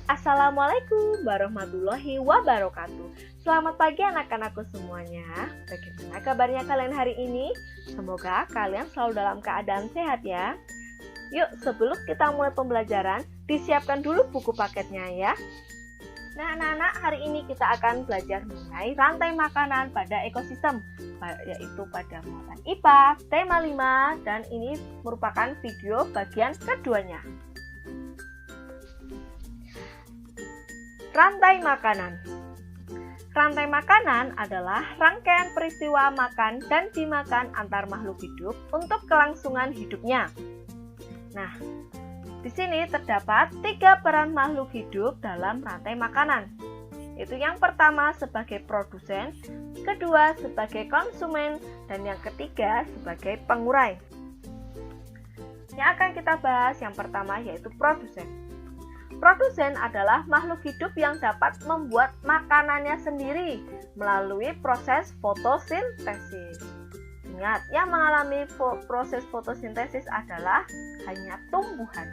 Assalamualaikum warahmatullahi wabarakatuh. Selamat pagi anak-anakku semuanya. Bagaimana kabarnya kalian hari ini? Semoga kalian selalu dalam keadaan sehat ya. Yuk, sebelum kita mulai pembelajaran, disiapkan dulu buku paketnya ya. Nah anak-anak, hari ini kita akan belajar mengenai rantai makanan pada ekosistem, yaitu pada muatan IPA, tema 5, dan ini merupakan video bagian keduanya. Rantai makanan. Rantai makanan adalah rangkaian peristiwa makan dan dimakan antar makhluk hidup untuk kelangsungan hidupnya. Nah, di sini terdapat 3 peran makhluk hidup dalam rantai makanan. Itu yang pertama sebagai produsen, kedua sebagai konsumen, dan yang ketiga sebagai pengurai. Yang akan kita bahas yang pertama yaitu produsen. Produsen adalah makhluk hidup yang dapat membuat makanannya sendiri melalui proses fotosintesis. Ingat, yang mengalami proses fotosintesis adalah hanya tumbuhan.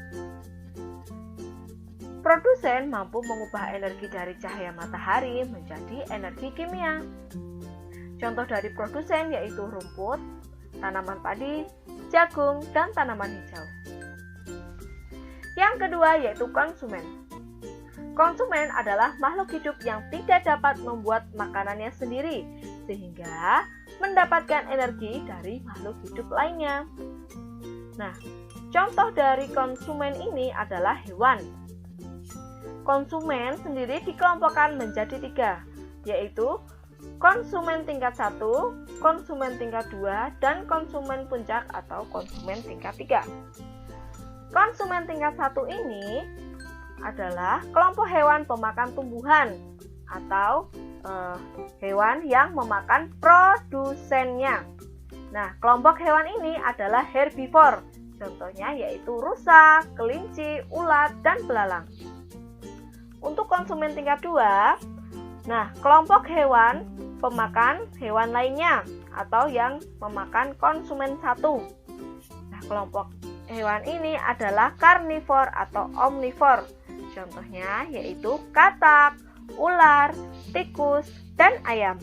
Produsen mampu mengubah energi dari cahaya matahari menjadi energi kimia. Contoh dari produsen yaitu rumput, tanaman padi, jagung, dan tanaman hijau. Yang kedua yaitu konsumen. Konsumen adalah makhluk hidup yang tidak dapat membuat makanannya sendiri, sehingga mendapatkan energi dari makhluk hidup lainnya. Nah, contoh dari konsumen ini adalah hewan. Konsumen sendiri dikelompokkan menjadi 3, yaitu konsumen tingkat 1, konsumen tingkat 2, dan konsumen puncak atau konsumen tingkat 3. Konsumen tingkat 1 ini adalah kelompok hewan pemakan tumbuhan atau hewan yang memakan produsennya. Nah, kelompok hewan ini adalah herbivore. Contohnya yaitu rusa, kelinci, ulat, dan belalang. Untuk konsumen tingkat 2, nah, kelompok hewan pemakan hewan lainnya atau yang memakan konsumen 1. Nah, kelompok hewan ini adalah karnivor atau omnivor. Contohnya yaitu katak, ular, tikus, dan ayam.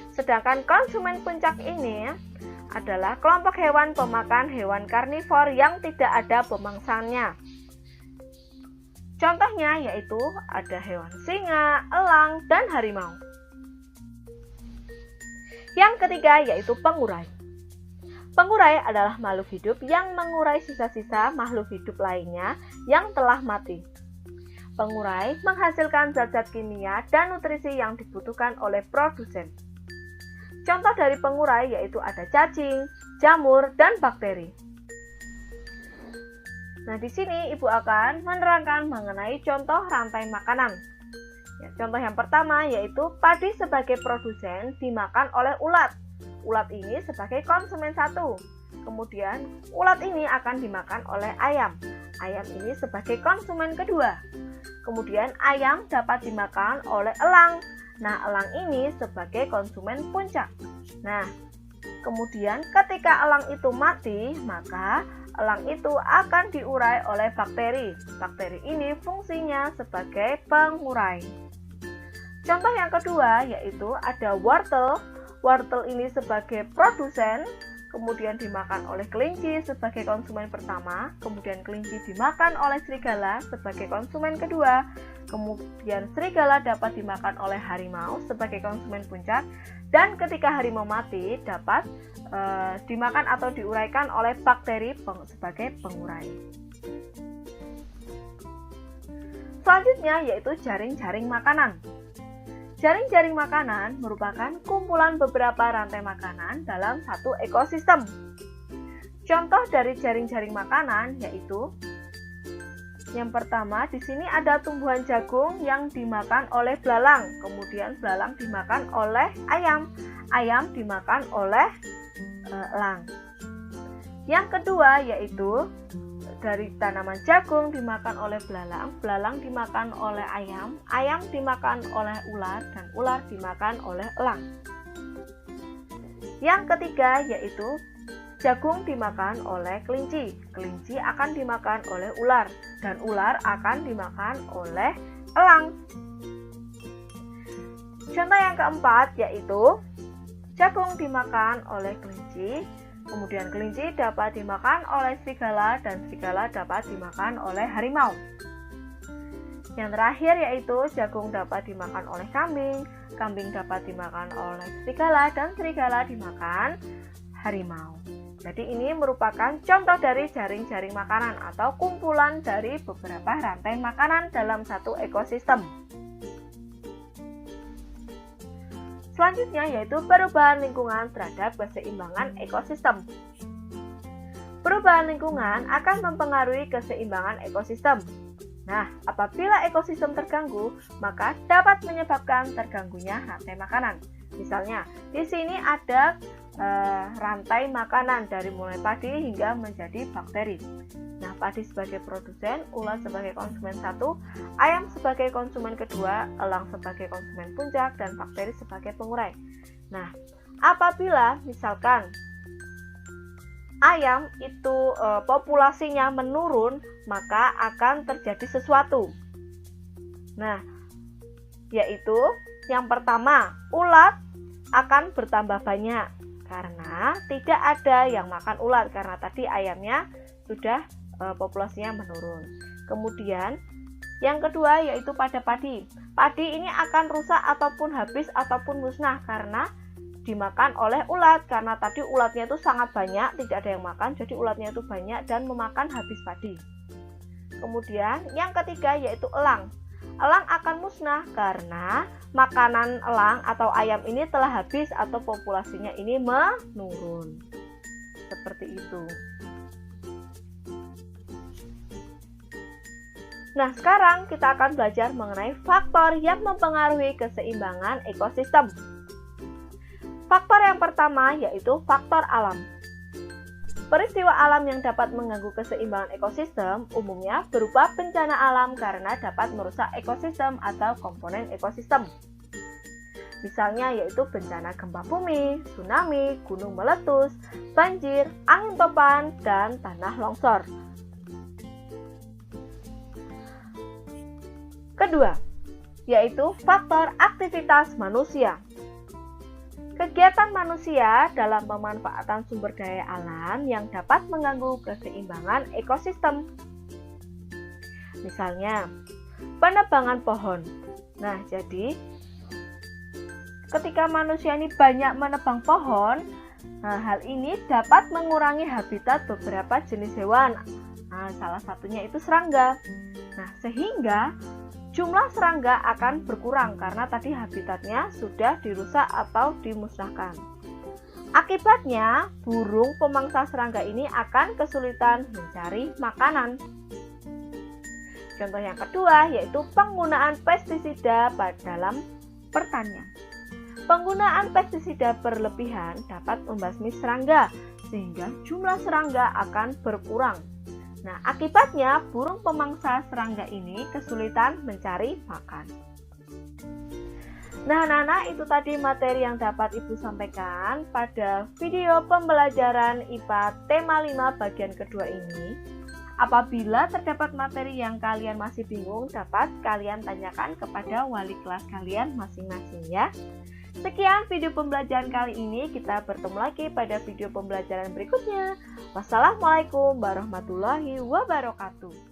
Sedangkan konsumen puncak ini adalah kelompok hewan pemakan hewan karnivor yang tidak ada pemangsanya. Contohnya yaitu ada hewan singa, elang, dan harimau. Yang ketiga yaitu pengurai. Pengurai adalah makhluk hidup yang mengurai sisa-sisa makhluk hidup lainnya yang telah mati. Pengurai menghasilkan zat-zat kimia dan nutrisi yang dibutuhkan oleh produsen. Contoh dari pengurai yaitu ada cacing, jamur, dan bakteri. Nah, di sini Ibu akan menerangkan mengenai contoh rantai makanan. Ya, contoh yang pertama yaitu padi sebagai produsen dimakan oleh ulat. Ulat ini sebagai konsumen 1. Kemudian ulat ini akan dimakan oleh ayam. Ayam ini sebagai konsumen kedua. Kemudian ayam dapat dimakan oleh elang. Nah, elang ini sebagai konsumen puncak. Nah, kemudian ketika elang itu mati, maka elang itu akan diurai oleh bakteri. Bakteri ini fungsinya sebagai pengurai. Contoh yang kedua yaitu ada wortel. Wortel ini sebagai produsen, kemudian dimakan oleh kelinci sebagai konsumen pertama, kemudian kelinci dimakan oleh serigala sebagai konsumen kedua, kemudian serigala dapat dimakan oleh harimau sebagai konsumen puncak, dan ketika harimau mati dapat dimakan atau diuraikan oleh bakteri sebagai pengurai. Selanjutnya yaitu jaring-jaring makanan. Jaring-jaring makanan merupakan kumpulan beberapa rantai makanan dalam satu ekosistem. Contoh dari jaring-jaring makanan yaitu yang pertama di sini ada tumbuhan jagung yang dimakan oleh belalang, kemudian belalang dimakan oleh ayam, ayam dimakan oleh elang. Yang kedua yaitu dari tanaman jagung dimakan oleh belalang, belalang dimakan oleh ayam, ayam dimakan oleh ular, dan ular dimakan oleh elang. Yang ketiga yaitu jagung dimakan oleh kelinci, kelinci akan dimakan oleh ular, dan ular akan dimakan oleh elang. Contoh yang keempat yaitu jagung dimakan oleh kelinci, kemudian kelinci dapat dimakan oleh serigala dan serigala dapat dimakan oleh harimau. Yang terakhir yaitu jagung dapat dimakan oleh kambing, kambing dapat dimakan oleh serigala dan serigala dimakan harimau. Jadi ini merupakan contoh dari jaring-jaring makanan atau kumpulan dari beberapa rantai makanan dalam satu ekosistem. Selanjutnya yaitu perubahan lingkungan terhadap keseimbangan ekosistem. Perubahan lingkungan akan mempengaruhi keseimbangan ekosistem. Nah, apabila ekosistem terganggu, maka dapat menyebabkan terganggunya rantai makanan. Misalnya, di sini ada rantai makanan dari mulai padi hingga menjadi bakteri. Nah, padi sebagai produsen, ulat sebagai konsumen satu, ayam sebagai konsumen kedua, elang sebagai konsumen puncak, dan bakteri sebagai pengurai. Nah, apabila misalkan ayam itu populasinya menurun, maka akan terjadi sesuatu. Nah, yaitu yang pertama, ulat akan bertambah banyak karena tidak ada yang makan ulat karena tadi ayamnya sudah populasinya menurun. Kemudian yang kedua yaitu pada padi. Padi ini akan rusak ataupun habis ataupun musnah karena dimakan oleh ulat, karena tadi ulatnya itu sangat banyak, tidak ada yang makan, jadi ulatnya itu banyak dan memakan habis padi. Kemudian yang ketiga yaitu elang. Elang akan musnah karena makanan elang atau ayam ini telah habis atau populasinya ini menurun. Seperti itu. Nah, sekarang kita akan belajar mengenai faktor yang mempengaruhi keseimbangan ekosistem. Faktor yang pertama yaitu faktor alam. Peristiwa alam yang dapat mengganggu keseimbangan ekosistem umumnya berupa bencana alam karena dapat merusak ekosistem atau komponen ekosistem. Misalnya yaitu bencana gempa bumi, tsunami, gunung meletus, banjir, angin topan, dan tanah longsor. Kedua, yaitu faktor aktivitas manusia. Kegiatan manusia dalam pemanfaatan sumber daya alam yang dapat mengganggu keseimbangan ekosistem. Misalnya, penebangan pohon. Nah, jadi ketika manusia ini banyak menebang pohon, hal ini dapat mengurangi habitat beberapa jenis hewan. Nah, salah satunya itu serangga. Nah, sehingga jumlah serangga akan berkurang karena tadi habitatnya sudah dirusak atau dimusnahkan. Akibatnya, burung pemangsa serangga ini akan kesulitan mencari makanan. Contoh yang kedua yaitu penggunaan pestisida dalam pertanian. Penggunaan pestisida berlebihan dapat membasmi serangga sehingga jumlah serangga akan berkurang. Nah, akibatnya burung pemangsa serangga ini kesulitan mencari makan. Nah, anak-anak, itu tadi materi yang dapat Ibu sampaikan pada video pembelajaran IPA tema 5 bagian kedua ini. Apabila terdapat materi yang kalian masih bingung, dapat kalian tanyakan kepada wali kelas kalian masing-masing ya. Sekian video pembelajaran kali ini, kita bertemu lagi pada video pembelajaran berikutnya. Wassalamualaikum warahmatullahi wabarakatuh.